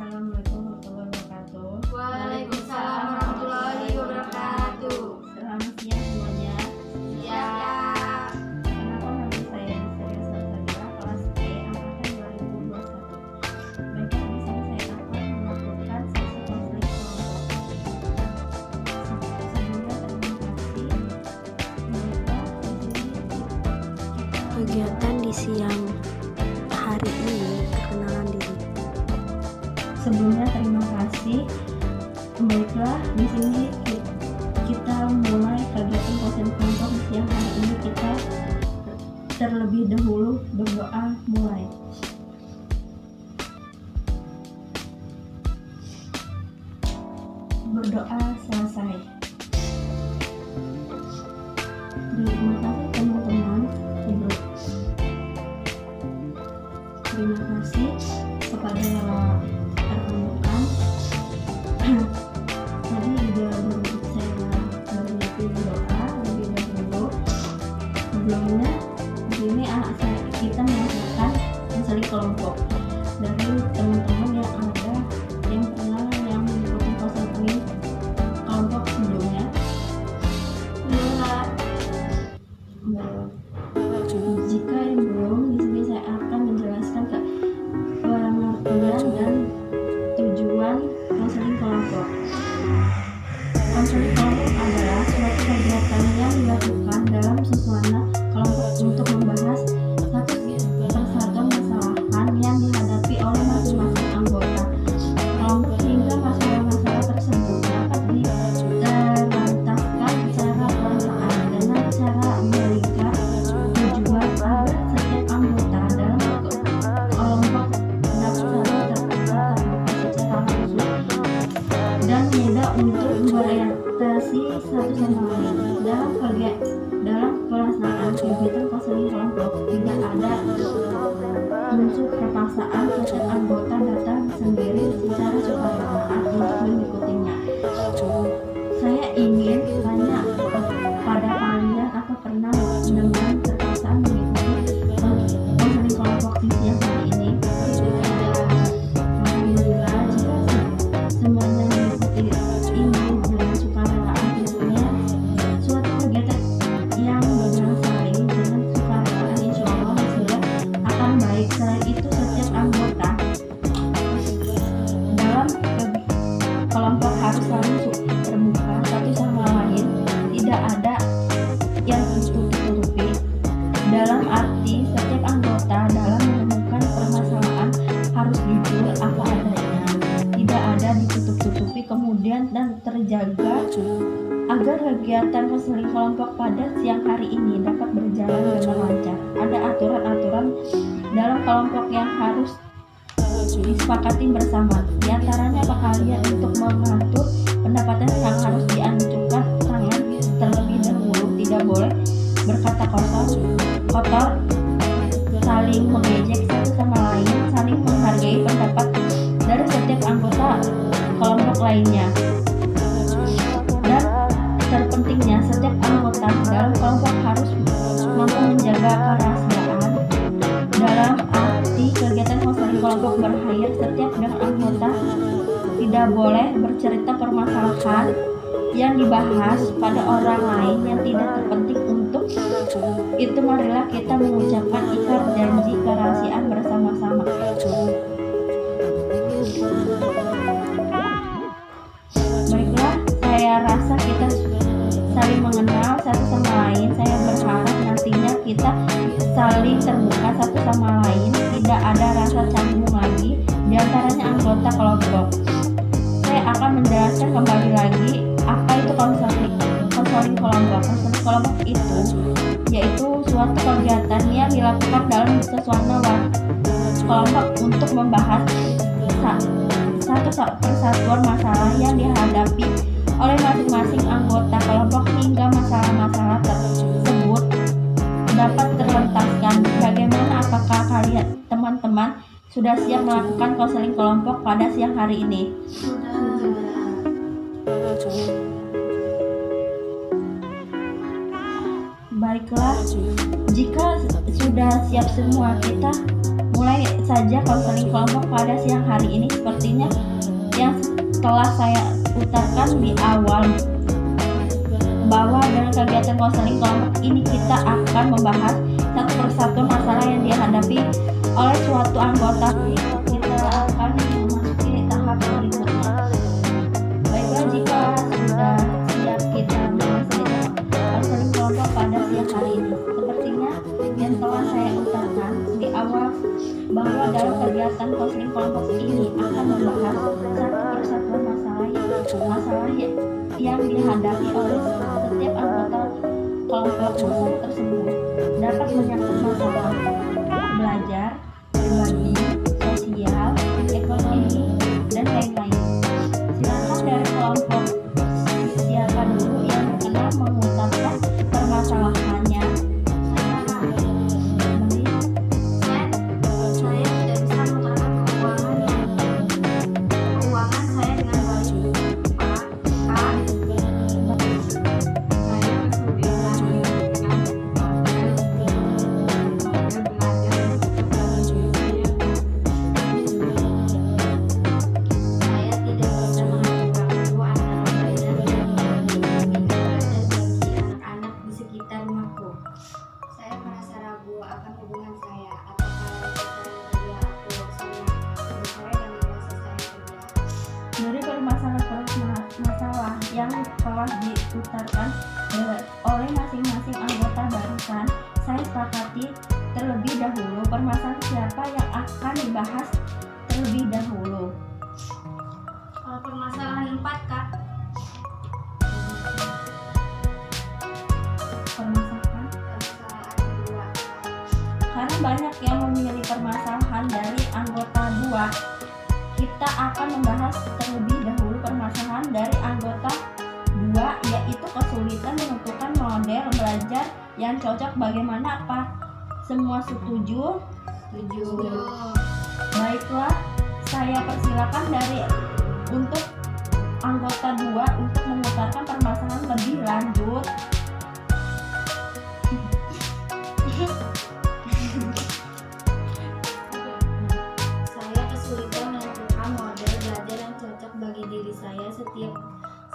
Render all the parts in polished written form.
Assalamualaikum warahmatullahi wabarakatuh. Waalaikumsalam warahmatullahi wabarakatuh. Selamat siang semuanya. Siap. Kenapa nama saya Desiree Salsabila, kelas E angkatan 2021. Baik, di sini saya akan melakukan sesi konseling kelompok. Sebelumnya terima kasih. Baiklah, di sini Kegiatan di siang hari ini, perkenalan diri. Sebelumnya terima kasih. Baiklah, di sini kita mulai kegiatan konseling kelompok di siang hari ini. Kita terlebih dahulu berdoa mulai. Berdoa selesai. Terima kasih teman-teman. Terima kasih kepada rekan-rekan. Tadi juga saya berinisiatif doa lebih dahulu. Sebelumnya di sini kita melakukan konseling kelompok dari teman-teman yang ada yang pernah yang mengikuti konseling kelompok sebelumnya. Jika yang belum, di sini saya akan menjelaskan pengertian dan tujuan konseling kelompok. Konseling kelompok adalah suatu kegiatan yang dilakukan dalam suasana kelompok untuk membahas satu persatu masalahan yang dihadapi oleh masing-masing anggota kelompok hingga masalah-masalah tersebut dapat diterantaskan secara pelan-pelan dengan cara memberikan tujuan agar setiap anggota dalam kelompok dapat terbuka secara langsung dan mudah untuk berorientasi satu sama lain. Dalam pelaksanaan kegiatan konseling kelompok tidak ada unsur terpaksaan. Setiap anggota datang sendiri secara sukarela untuk mengikutinya. Saya ingin tanya pada kalian, apa pernah dengan terpaksaan mengikuti konseling kelompok di siang hari ini? Alhamdulillah, jika semuanya mengikuti ini dengan sukarelaan, tentunya suatu kegiatan yang berdasari dengan sukarelaan insya Allah hasilnya akan baik. Selain itu, setiap anggota dalam kelompok harus saling terbuka satu sama lain, tidak ada yang ditutup-tutupi. Dalam arti setiap anggota dalam menemukan permasalahan harus jujur apa adanya, tidak ada ditutup-tutupi, kemudian dan terjaga agar kegiatan konseling kelompok pada siang hari ini dapat berjalan dengan lancar. Ada aturan-aturan dalam kelompok yang harus disepakati bersama. Di antaranya kalian untuk mengatur pendapatan yang harus diajukan tangan terlebih dahulu, tidak boleh berkata kotor, saling mengejek satu sama lain, saling menghargai pendapat dari setiap anggota kelompok lainnya. Dan terpentingnya, setiap anggota dalam kelompok harus mampu menjaga kerahasiaan. Dalam arti kegiatan konseling kelompok berakhir, setiap anggota tidak boleh bercerita permasalahan yang dibahas pada orang lain yang tidak terpenting. Untuk itu, marilah kita mengucapkan ikrar janji kerahasiaan bersama-sama. Baiklah, saya rasa kita saling mengenal satu sama lain. Saya berharap nantinya kita saling terbuka satu sama lain, tidak ada rasa canggung lagi di antaranya anggota kelompok. Saya akan menjelaskan kembali lagi apa itu konseling kelompok. Konseling kelompok itu yaitu suatu kegiatan yang dilakukan dalam suasana kelompok untuk membahas satu persatuan masalah yang dihadapi oleh masing-masing anggota kelompok hingga masalah-masalah tersebut dapat terlentaskan. Bagaimana, apakah kalian teman-teman sudah siap melakukan konseling kelompok pada siang hari ini? Baiklah, jika sudah siap semua, kita mulai saja konseling kelompok pada siang hari ini. Sepertinya yang telah saya utarakan di awal, bahwa dalam kegiatan konseling kelompok ini kita akan membahas satu persatu masalah yang dihadapi oleh suatu anggota. Kita akan memasuki tahap berikutnya. Baiklah, jika sudah siap, kita memasuki konseling kelompok pada siang hari ini. Sepertinya yang telah saya utarakan di awal, bahwa dalam kegiatan konseling kelompok ini akan membahas satu persatu masalah yang dihadapi oleh setiap anggota kelompok tersebut, dapat menyangkut masalah belajar, berbagi, sosial, ekonomi, dan lain-lain. Silakan dari kelompok siapa dulu yang berkenan mengutarakan permasalahannya. Saya tidak bisa mengutarakan keuangan saya dengan baik, Pak. Saya kesulitan dengan saya tidak bisa mengatur waktu antara belajar dan belajar bagi anak-anak di sekitar rumahku. Saya merasa ragu akan hubungan saya. Dari masalah yang telah diutarakan oleh masing-masing anggota barusan, saya sepakati terlebih dahulu permasalahan siapa yang akan dibahas terlebih dahulu. Permasalahan 4, Kak. Permasalahan Permasalahan 2. karena banyak yang memilih permasalahan dari anggota 2. Kita akan membahas terlebih dahulu permasalahan dari anggota 2, yaitu kesulitan menentukan model belajar yang cocok. Bagaimana, apa semua setuju? Setuju. Baiklah, saya persilakan untuk anggota 2 untuk mengutarakan permasalahan lebih lanjut. Saya kesulitan menentukan model belajar yang cocok bagi diri saya. Setiap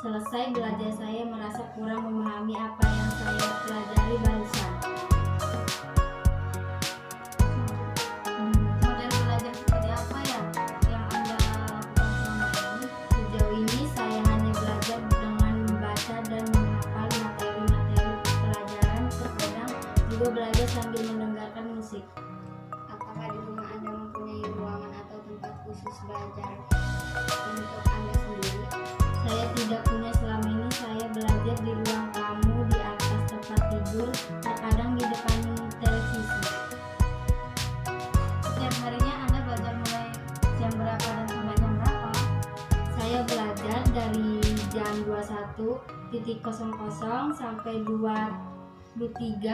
selesai belajar, saya merasa kurang memahami apa yang saya pelajari barusan. Model belajar seperti apa ya yang Anda lakukan selama ini? Sejauh ini saya hanya belajar dengan membaca dan menghafal materi-materi pelajaran. Terkadang juga belajar sambil mendengarkan musik. Apakah di rumah Anda mempunyai ruangan atau tempat khusus belajar untuk Anda sendiri? Saya tidak punya. Selama ini saya belajar di ruang tamu, di atas tempat tidur, terkadang di depan televisi. Setiap harinya Anda belajar mulai jam berapa dan sampai jam berapa? Saya belajar dari jam 21.00 sampai 23.00 WIB.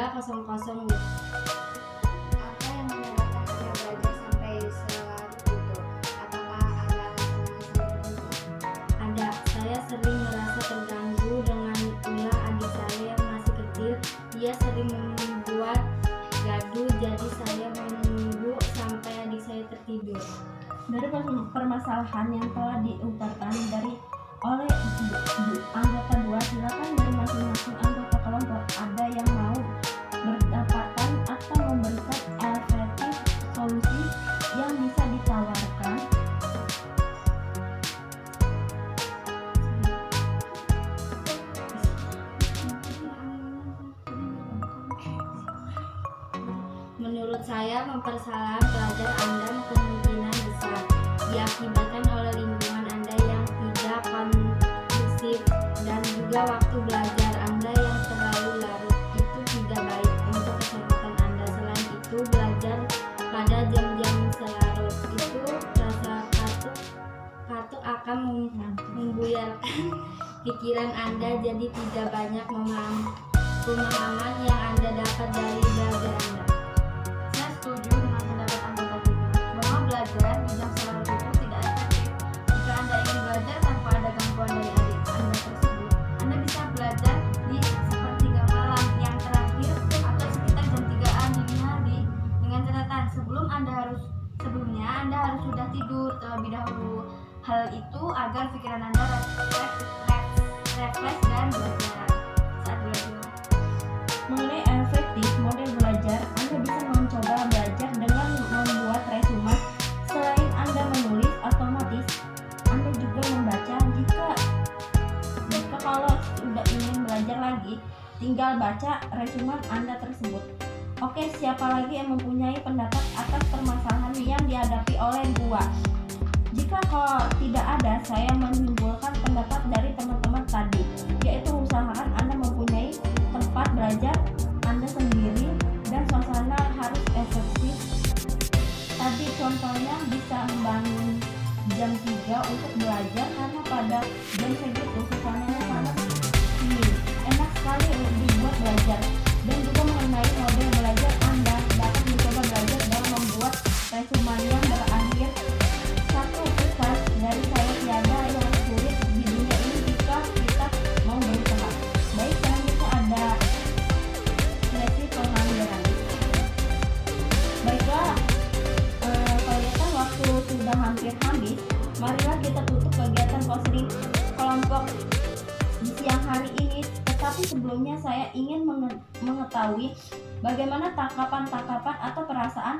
Apa yang menyebabkan Anda belajar sampai selarut itu? Apakah Anda tertentu? Ada. Saya sering merasa terganggu dengan ulah adik saya yang masih kecil. Dia sering membuat gaduh, jadi saya menunggu sampai adik saya tertidur. Dari permasalahan yang telah diutarakan oleh anggota 2, silakan dari masing-masing anggota kelompok ada yang mau berdapatkan atau memberikan alternatif solusi yang bisa ditawarkan. Menurut saya, mempersalah belajar Anda kemungkinan besar diakibatkan oleh lingkungan Anda yang tidak kondusif dan juga waktu belajar Anda yang terlalu larut. Itu tidak baik untuk kesehatan Anda. Selain itu, belajar pada jam-jam selarut itu rasa katuk akan membuyarkan pikiran Anda, jadi tidak banyak pemahaman yang Anda dapat dari belajar Anda. Saya setuju dengan pendapat anggota kita bahwa belajar di jam selarut itu tidak efektif. Jika Anda ingin belajar tanpa ada gangguan dari adik Anda tersebut, Anda bisa belajar di sepertiga malam yang terakhir atau sekitar jam 3-an dini hari, dengan catatan sebelum Anda harus Sebelumnya Anda harus sudah tidur terlebih dahulu. Hal itu agar pikiran Anda refresh dan belajar saat belajar. Mengenai efektif model belajar, Anda bisa mencoba belajar dengan membuat resume. Selain Anda menulis, otomatis Anda juga membaca. Jika kalau sudah ingin belajar lagi, tinggal baca resume Anda tersebut. Oke, siapa lagi yang mempunyai pendapat atas permasalahan yang dihadapi oleh gua? Jika kalau tidak ada, saya menyimpulkan pendapat dari teman-teman tadi, yaitu usahakan Anda mempunyai tempat belajar Anda sendiri dan suasana harus efektif. Tadi contohnya bisa membangun jam 3 untuk belajar karena pada jam segitu suasananya sangat dingin. Enak sekali dibuat belajar. Dan juga mengenai model belajar, Anda dapat mencoba belajar dalam membuat resume yang berakhir. Satu pesan dari saya, tiada yang sulit di dunia ini jika kita mau berusaha. Baik, selanjutnya ada sesi penganggaran. Baiklah, kelihatan waktu sudah hampir habis. Marilah kita tutup kegiatan konseling kelompok di siang hari ini. Tetapi sebelumnya saya ingin mengetahui bagaimana tangkapan atau perasaan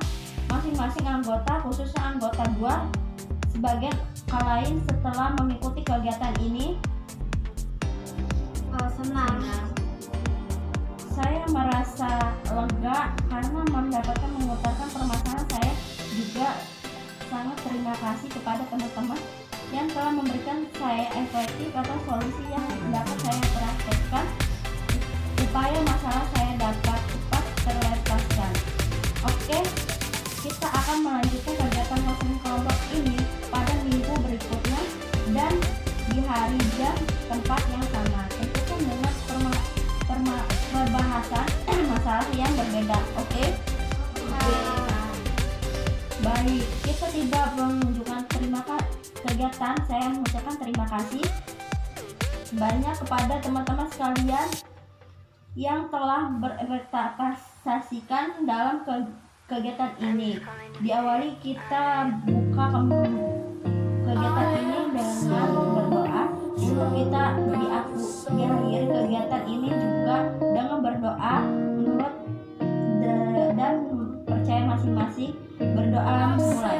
masing-masing anggota, khususnya anggota gua sebagai lain setelah mengikuti kegiatan ini. Senang. Saya merasa lega karena mendapatkan mengutarakan permasalahan saya. Juga sangat terima kasih kepada teman-teman yang telah memberikan saya efektif atau solusi yang dapat saya praktekkan supaya masalah saya dapat cepat terlepaskan. Oke, kita akan melanjutkan kegiatan konseling kelompok ini pada minggu berikutnya dan di hari jam tempat yang sama, tentukan dengan perbahasan masalah yang berbeda. Oke? Baik, kita tidak menunjukkan kegiatan. Saya mengucapkan terima kasih banyak kepada teman-teman sekalian yang telah berpartisipasikan dalam kegiatan ini. Diawali kita buka kegiatan ini dengan berdoa. Untuk kita diakhiri kegiatan ini juga dengan berdoa menurut dan percaya masing-masing. Berdoa mulai.